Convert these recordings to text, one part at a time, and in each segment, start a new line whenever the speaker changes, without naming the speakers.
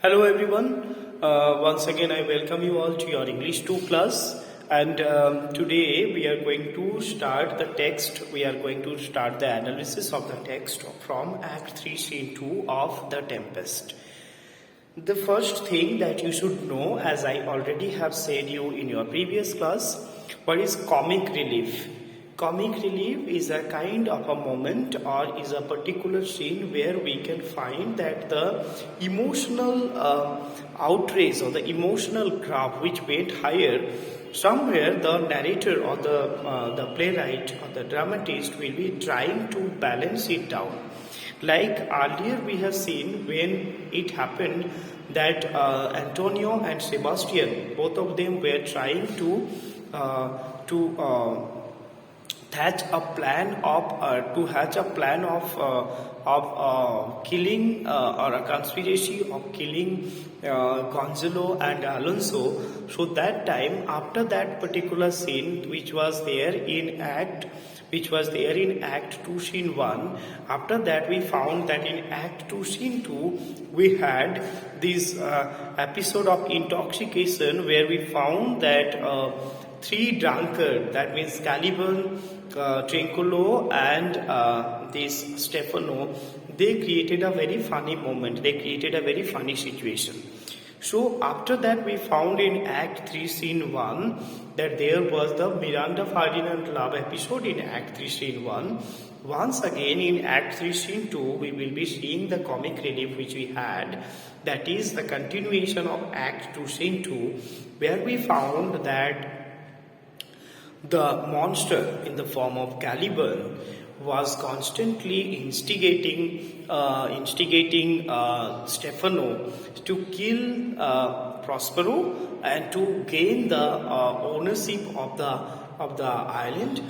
Hello everyone. Once again, I welcome you all to your English 2 class. And today we are going to start the text. We are going to start the analysis of the text from Act 3, Scene 2 of The Tempest. The first thing that you should know, as I already have said you in your previous class, what is comic relief? Comic relief is a kind of a moment or is a particular scene where we can find that the emotional outrage or the emotional graph which went higher, somewhere the narrator or the playwright or the dramatist will be trying to balance it down. Like earlier we have seen when it happened that Antonio and Sebastian, both of them were trying to hatch a plan of killing or a conspiracy of killing Gonzalo and Alonso. So that time, after that particular scene which was there in Act 2 Scene 1, after that we found that in Act 2 Scene 2 we had this episode of intoxication where we found that three drunkards, that means Caliban, Trinculo and this Stefano, they created a very funny moment, they created a very funny situation. So after that we found in Act 3 Scene 1 that there was the Miranda Ferdinand love episode in Act 3 Scene 1. Once again in Act 3 Scene 2 we will be seeing the comic relief which we had, that is the continuation of Act 2 Scene 2, where we found that the monster in the form of Caliban was constantly instigating Stefano to kill Prospero and to gain the ownership of the island,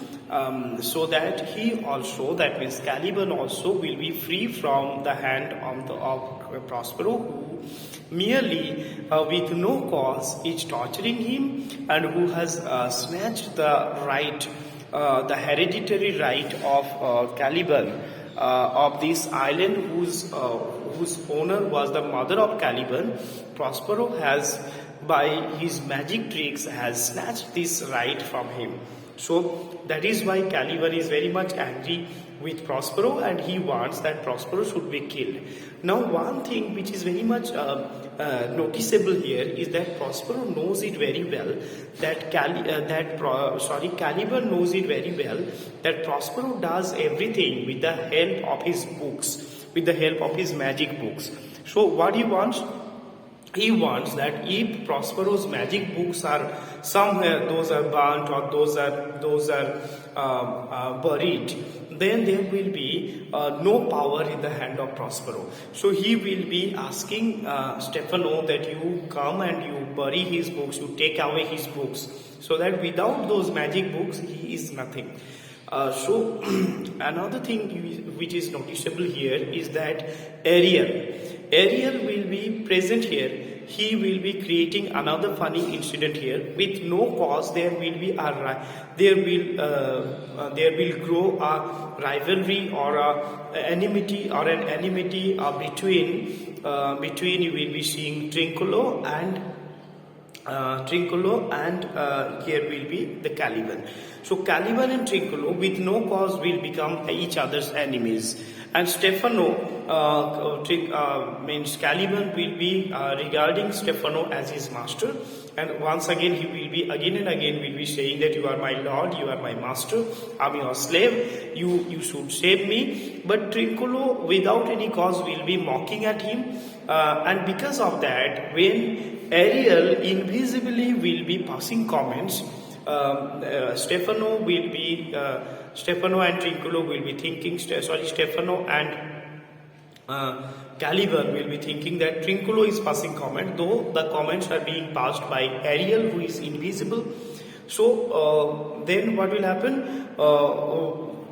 so that he also, that means Caliban also, will be free from the hand of Prospero, who merely with no cause is torturing him and who has snatched the hereditary right of Caliban of this island, whose owner was the mother of Caliban. Prospero has, by his magic tricks, has snatched this right from him. So that is why Caliban is very much angry with Prospero and he wants that Prospero should be killed. Now one thing which is very much noticeable here is that Prospero knows it very well, that Caliban knows it very well, that Prospero does everything with the help of his books, with the help of his magic books. So what he wants? He wants that if Prospero's magic books are somewhere, those are burnt or those are buried, then there will be no power in the hand of Prospero. So he will be asking Stefano that you come and you bury his books, you take away his books, so that without those magic books he is nothing. So another thing which is noticeable here is that Ariel will be present here. He will be creating another funny incident here. With no cause, there will grow a rivalry or an enmity between you will be seeing Trinculo and here will be the Caliban. So Caliban and Trinculo with no cause will become each other's enemies, and Stefano means Caliban will be regarding Stefano as his master, and once again he will be again and again will be saying that you are my lord, you are my master, I'm your slave, you should save me. But Trinculo without any cause will be mocking at him, and because of that, when Ariel invisibly will be passing comments, Stefano and Trinculo will be thinking, Stefano and Caliban will be thinking that Trinculo is passing comment, though the comments are being passed by Ariel, who is invisible. So then what will happen?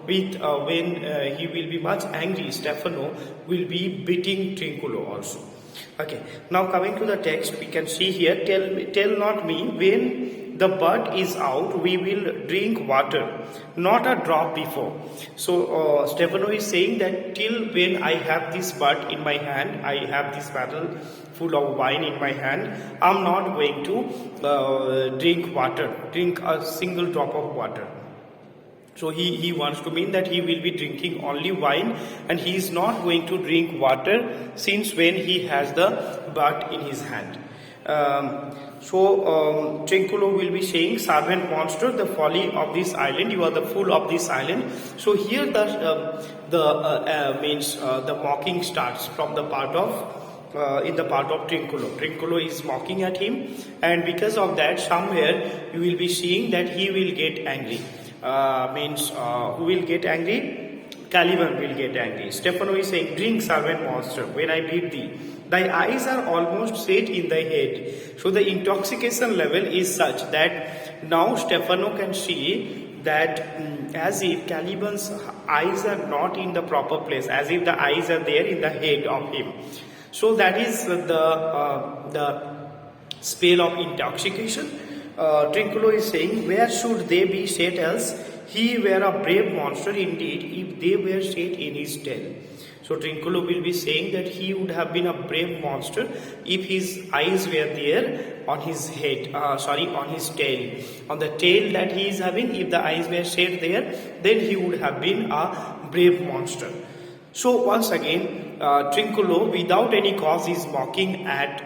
When he will be much angry, Stefano will be beating Trinculo also. Okay, now coming to the text, we can see here, tell not me when the butt is out, we will drink water, not a drop before. So Stefano is saying that till when I have this butt in my hand, I have this barrel full of wine in my hand, I'm not going to drink a single drop of water. So he wants to mean that he will be drinking only wine and he is not going to drink water since when he has the butt in his hand. Trinculo will be saying, servant monster, the folly of this island, you are the fool of this island. So here the mocking starts from the part of in the part of Trinculo. Trinculo is mocking at him, and because of that, somewhere you will be seeing that he will get angry. Who will get angry? Caliban will get angry. Stefano is saying, drink, servant monster, when I bid thee. Thy eyes are almost set in thy head. So the intoxication level is such that now Stefano can see that as if Caliban's eyes are not in the proper place, as if the eyes are there in the head of him. So that is the spell of intoxication. Trinculo is saying, where should they be set else? He were a brave monster indeed if they were set in his tail. So Trinculo will be saying that he would have been a brave monster if his eyes were there on his head, on his tail. On the tail that he is having, if the eyes were set there, then he would have been a brave monster. So once again, Trinculo without any cause is mocking at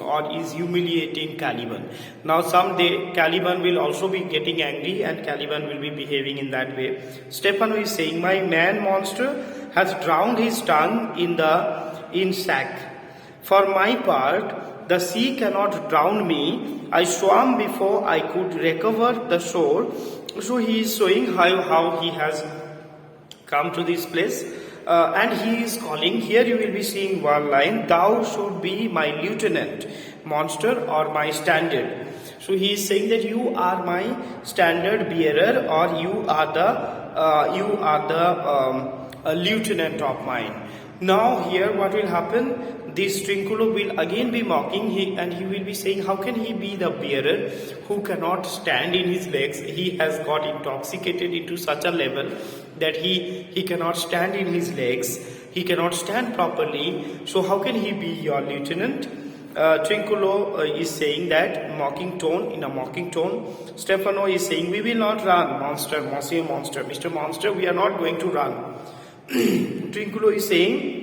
or is humiliating Caliban. Now someday Caliban will also be getting angry and Caliban will be behaving in that way. Stefano is saying, my man monster has drowned his tongue in sack. For my part, the sea cannot drown me. I swam before I could recover the shore. So he is showing how he has come to this place. And he is calling, here you will be seeing one line, thou should be my lieutenant, monster, or my standard. So he is saying that you are my standard bearer, or you are the lieutenant of mine. Now here what will happen? This Trinculo will again be mocking and he will be saying, how can he be the bearer who cannot stand in his legs? He has got intoxicated into such a level that he cannot stand in his legs. He cannot stand properly. So how can he be your lieutenant? Trinculo is saying that in a mocking tone. Stefano is saying, we will not run, monster, Monsieur Monster, Mr. Monster, we are not going to run. Trinculo is saying,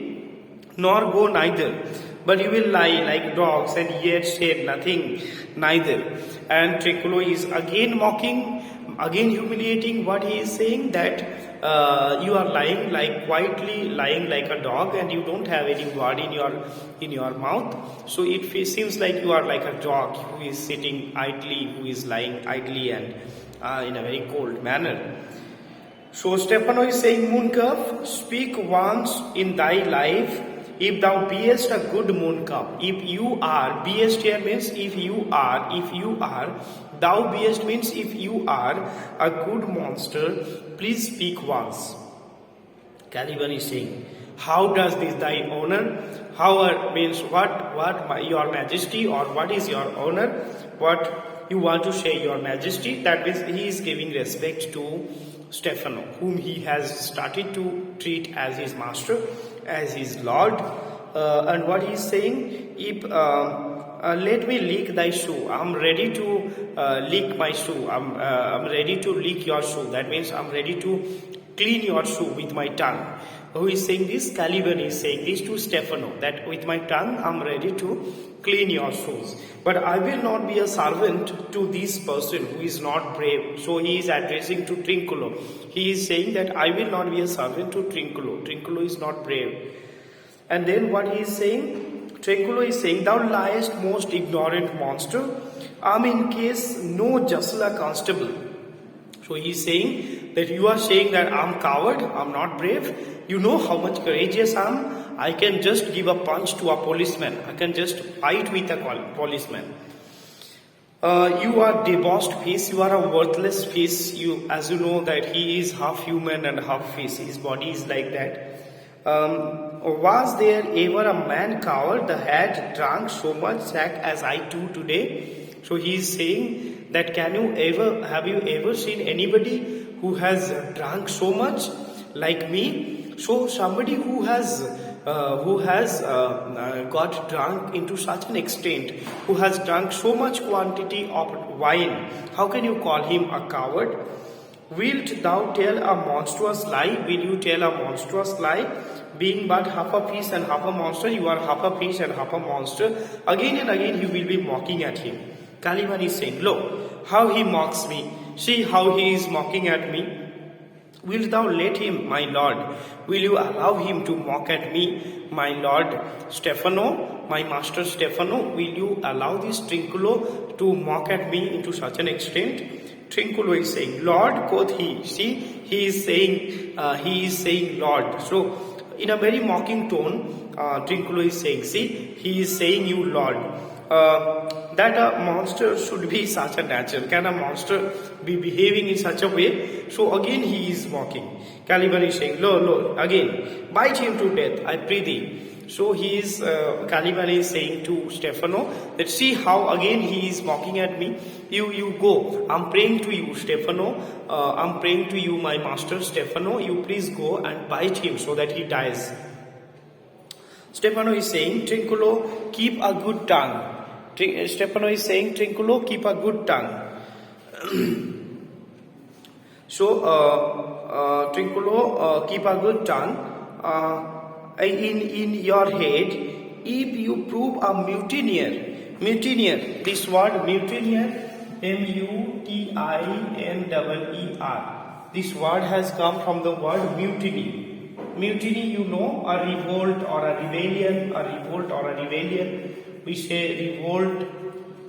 nor go neither, but you will lie like dogs and yet say nothing neither. And Trinculo is again mocking, again humiliating. What he is saying, that you are quietly lying like a dog and you don't have any word in your mouth. So it seems like you are like a dog who is sitting idly, who is lying idly and in a very cold manner. So Stefano is saying, Mooncalf, speak once in thy life, if thou beest a good mooncalf. If you are, beest here means if you are, thou beest means if you are a good monster, please speak once. Caliban is saying, how does this thy honor? How means what your majesty, or what is your honor? What you want to say, your majesty? That means he is giving respect to Stefano, whom he has started to treat as his master, as his lord. And what he is saying, if let me lick thy shoe, I'm ready to lick my shoe, I'm ready to lick your shoe. That means I'm ready to clean your shoe with my tongue. Who is saying this? Caliban is saying this to Stefano, that with my tongue I'm ready to clean your shoes. But I will not be a servant to this person who is not brave. So he is addressing to Trinculo. He is saying that I will not be a servant to Trinculo. Trinculo is not brave. And then what he is saying? Trinculo is saying, thou liest, most ignorant monster. I'm in case no Jasla constable. So he is saying that you are saying that I'm coward, I'm not brave. You know how much courageous I am. I can just give a punch to a policeman. I can just fight with a policeman. You are debauched fish. You are a worthless fish. As you know that he is half human and half fish. His body is like that. Was there ever a man coward that had drunk so much sack as I do today? So he is saying that have you ever seen anybody who has drunk so much like me? So somebody who has got drunk into such an extent, who has drunk so much quantity of wine, how can you call him a coward? Wilt thou tell a monstrous lie? Will you tell a monstrous lie? Being but half a fish and half a monster, you are half a fish and half a monster. Again and again he will be mocking at him. Caliban is saying, "Lo, how he mocks me. See how he is mocking at me. Wilt thou let him, my lord? Will you allow him to mock at me, my lord Stephano, my master Stephano? Will you allow this Trinculo to mock at me into such an extent?" Trinculo is saying, "Lord," quoth he. See, he is saying Lord. So, in a very mocking tone, Trinculo is saying, see, he is saying you Lord. That a monster should be such a nature. Can a monster be behaving in such a way? So again he is mocking. Caliban is saying, Lo, again, bite him to death, I pray thee. So Caliban is saying to Stephano that see how again he is mocking at me. You go. I'm praying to you, Stephano. I'm praying to you, my master Stephano. You please go and bite him so that he dies. Stephano is saying, Trinculo, keep a good tongue. Stephano is saying, Trinculo, keep a good tongue. So, Trinculo, keep a good tongue. In your head, if you prove a mutineer, this word mutineer, M-U-T-I-N-E-R, this word has come from the word mutiny. Mutiny, you know, a revolt or a rebellion, we say revolt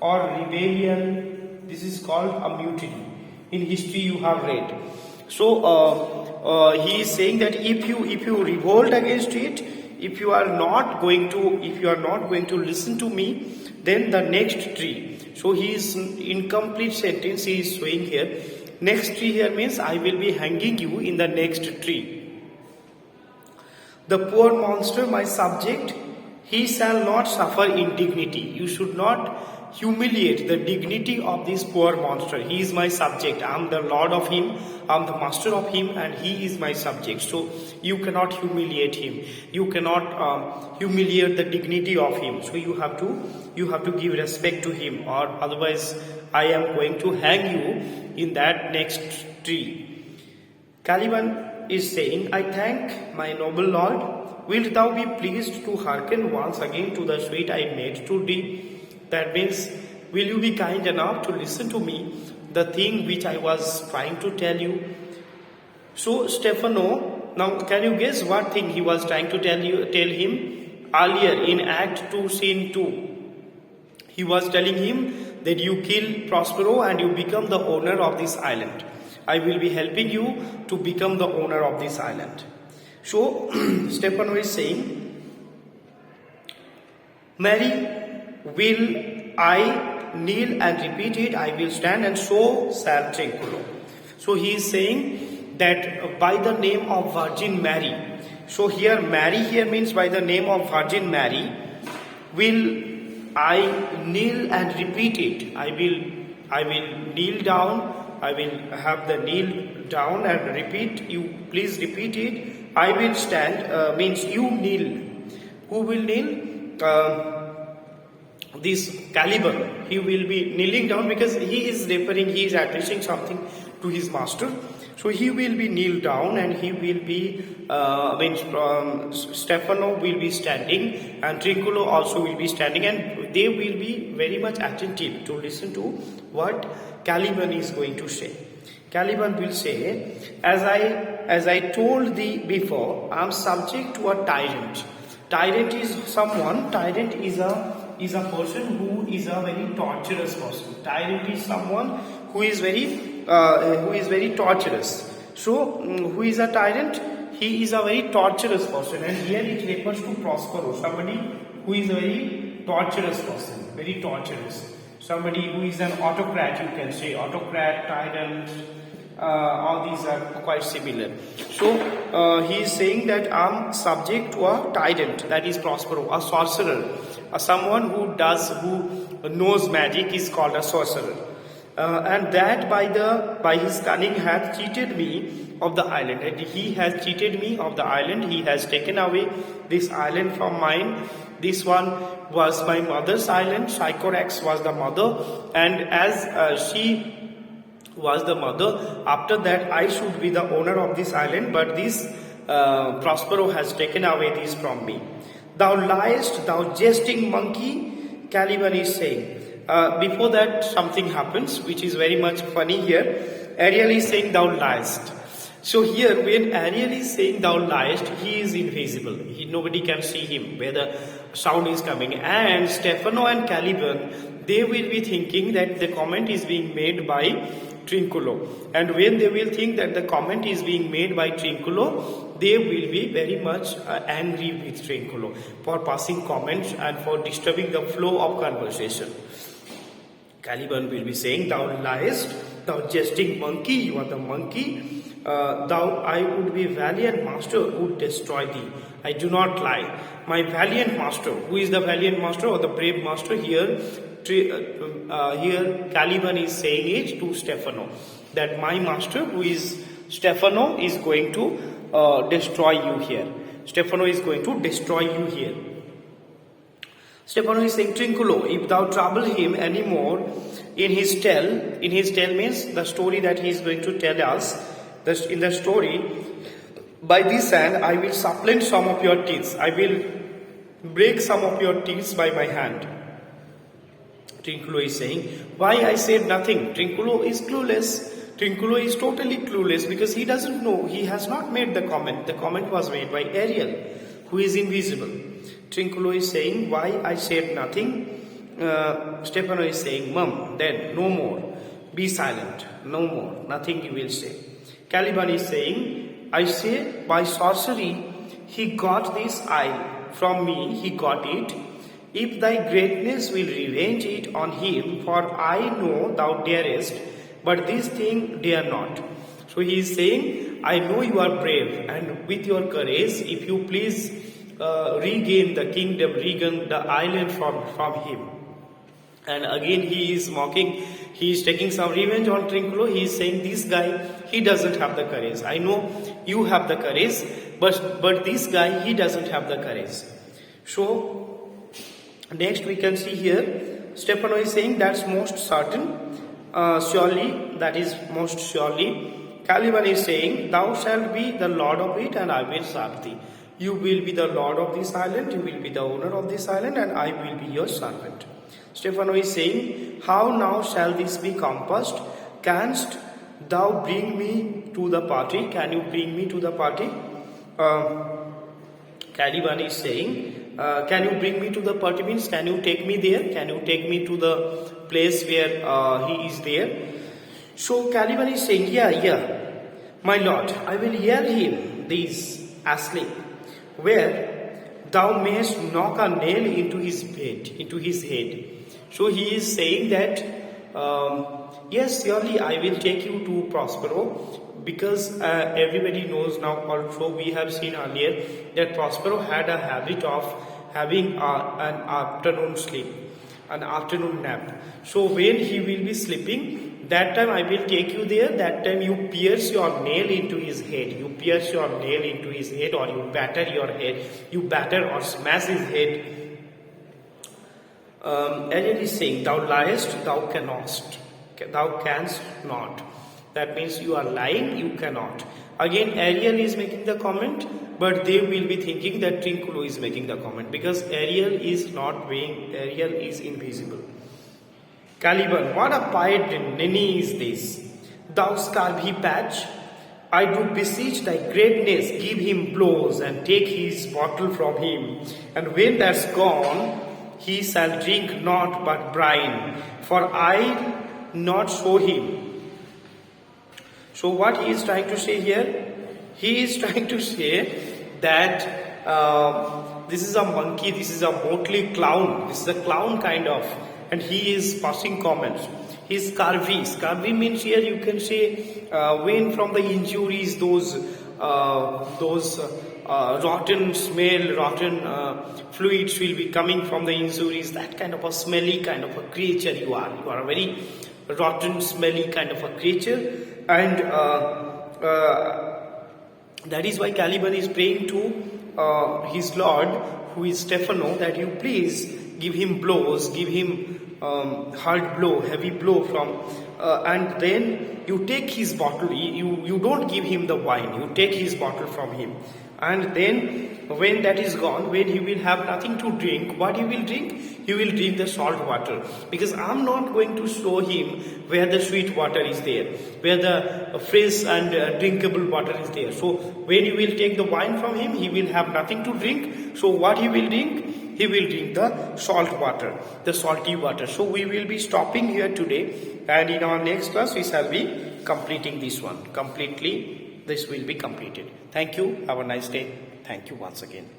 or rebellion. This is called a mutiny. In history you have read. So he is saying that if you revolt against it, if you are not going to listen to me, then the next tree. So he is incomplete sentence he is showing here. Next tree here means I will be hanging you in the next tree. The poor monster, my subject, he shall not suffer indignity. You should not humiliate the dignity of this poor monster. He is my subject. I am the lord of him. I am the master of him, and he is my subject. So you cannot humiliate him. You cannot humiliate the dignity of him. So you have to give respect to him, or otherwise I am going to hang you in that next tree. Caliban is saying, I thank my noble lord. Wilt thou be pleased to hearken once again to the suit I made to thee? That means, will you be kind enough to listen to me, the thing which I was trying to tell you? So Stephano, now can you guess what thing he was trying to tell him? Earlier in Act 2, Scene 2, he was telling him that you kill Prospero and you become the owner of this island. I will be helping you to become the owner of this island. So Stephano is saying, Mary, will I kneel and repeat it? I will stand, and so shall Trinculo. So he is saying that by the name of Virgin Mary. So here Mary here means by the name of Virgin Mary. Will I kneel and repeat it? I will kneel down. I will have the kneel down and repeat. You please repeat it. I will stand means you kneel. Who will kneel? This Caliban. He will be kneeling down because he is addressing something to his master. So he will be kneel down, and he will be Stephano will be standing, and Trinculo also will be standing, and they will be very much attentive to listen to what Caliban is going to say. Caliban will say, as I told thee before, I am subject to a tyrant. Tyrant is a person who is a very torturous person. Tyrant is someone who is very torturous. So, who is a tyrant? He is a very torturous person, and here it refers to Prospero, somebody who is a very torturous person, very torturous. Somebody who is an autocrat, you can say, autocrat, tyrant, all these are quite similar. So, he is saying that I am subject to a tyrant, that is Prospero, a sorcerer. Someone who knows magic is called a sorcerer. and that by his cunning hath cheated me of the island. And he has cheated me of the island. He has taken away this island from mine. This one was my mother's island. Sycorax was the mother, and as she was the mother, after that I should be the owner of this island, but this Prospero has taken away this from me. Thou liest, thou jesting monkey, Caliban is saying. Before that, something happens which is very much funny here. Ariel is saying, thou liest. So here, when Ariel is saying thou liest, he is invisible. Nobody can see him where the sound is coming. And Stefano and Caliban, they will be thinking that the comment is being made by Trinculo. And when they will think that the comment is being made by Trinculo, they will be very much angry with Trinculo for passing comments and for disturbing the flow of conversation. Caliban will be saying, thou liest, thou jesting monkey, you are the monkey. I would be valiant master would destroy thee. I do not lie. My valiant master, who is the valiant master or the brave master here? Here Caliban is saying it to Stefano, that my master, who is Stefano, is going to destroy you here. Stefano is going to destroy you here. Stefano is saying, Trinculo, if thou trouble him anymore in his tale means the story that he is going to tell us, in the story, by this hand I will supplant some of your teeth. I will break some of your teeth by my hand. Trinculo is saying, why I said nothing? Trinculo is clueless. Trinculo is totally clueless because he doesn't know. He has not made the comment. The comment was made by Ariel, who is invisible. Trinculo is saying, why I said nothing? Stefano is saying, Mum, then no more. Be silent. No more. Nothing you will say. Caliban is saying, I say by sorcery he got this eye from me, he got it. If thy greatness will revenge it on him, for I know thou darest, but this thing dare not. So he is saying, I know you are brave, and with your courage, if you please regain the kingdom, regain the island from him. And again he is mocking, he is taking some revenge on Trinculo. He is saying, this guy, he doesn't have the courage. I know you have the courage, but this guy, he doesn't have the courage. So next we can see here, Stefano is saying, that's most certain, surely, that is most surely. Caliban is saying, thou shalt be the lord of it, and I will serve thee. You will be the lord of this island, you will be the owner of this island, and I will be your servant. Stefano is saying, how now shall this be compassed? Canst thou bring me to the party? Can you bring me to the party? Caliban is saying, can you bring me to the party means, can you take me there? Can you take me to the place where he is there? So Caliban is saying, yeah, my lord, I will hear him, this asleep, where thou mayest knock a nail into his head. So he is saying that, yes, surely I will take you to Prospero, because everybody knows now, also we have seen earlier that Prospero had a habit of having an afternoon sleep, an afternoon nap. So when he will be sleeping, that time I will take you there, that time you pierce your nail into his head. You pierce your nail into his head, or you batter your head, you batter or smash his head. Ariel is saying, thou liest, thou canst not. That means you are lying, you cannot. Again, Ariel is making the comment, but they will be thinking that Trinculo is making the comment, because Ariel is invisible. Caliban, what a pied ninny is this? Thou scurvy patch, I do beseech thy greatness, give him blows and take his bottle from him. And when that's gone, he shall drink naught but brine, for I'll not show him. So what he is trying to say here? He is trying to say that this is a monkey, this is a motley clown, this is a clown kind of, and he is passing comments. He is scurvy. Scurvy means here you can say when from the injuries, those rotten smell, rotten fluids will be coming from the injuries. That kind of a smelly kind of a creature you are. You are a very rotten, smelly kind of a creature, and that is why Caliban is praying to his lord, who is Stephano, that you please give him blows, give him hard blow, heavy blow from, and then you take his bottle. You don't give him the wine. You take his bottle from him, and then when that is gone, when he will have nothing to drink, what he will drink? He will drink the salt water, because I'm not going to show him where the sweet water is there, where the fresh and drinkable water is there. So when you will take the wine from him, he will have nothing to drink. So what he will drink? He will drink the salt water, the salty water. So we will be stopping here today, and in our next class we shall be completing this one completely. This will be completed. Thank you. Have a nice day. Thank you once again.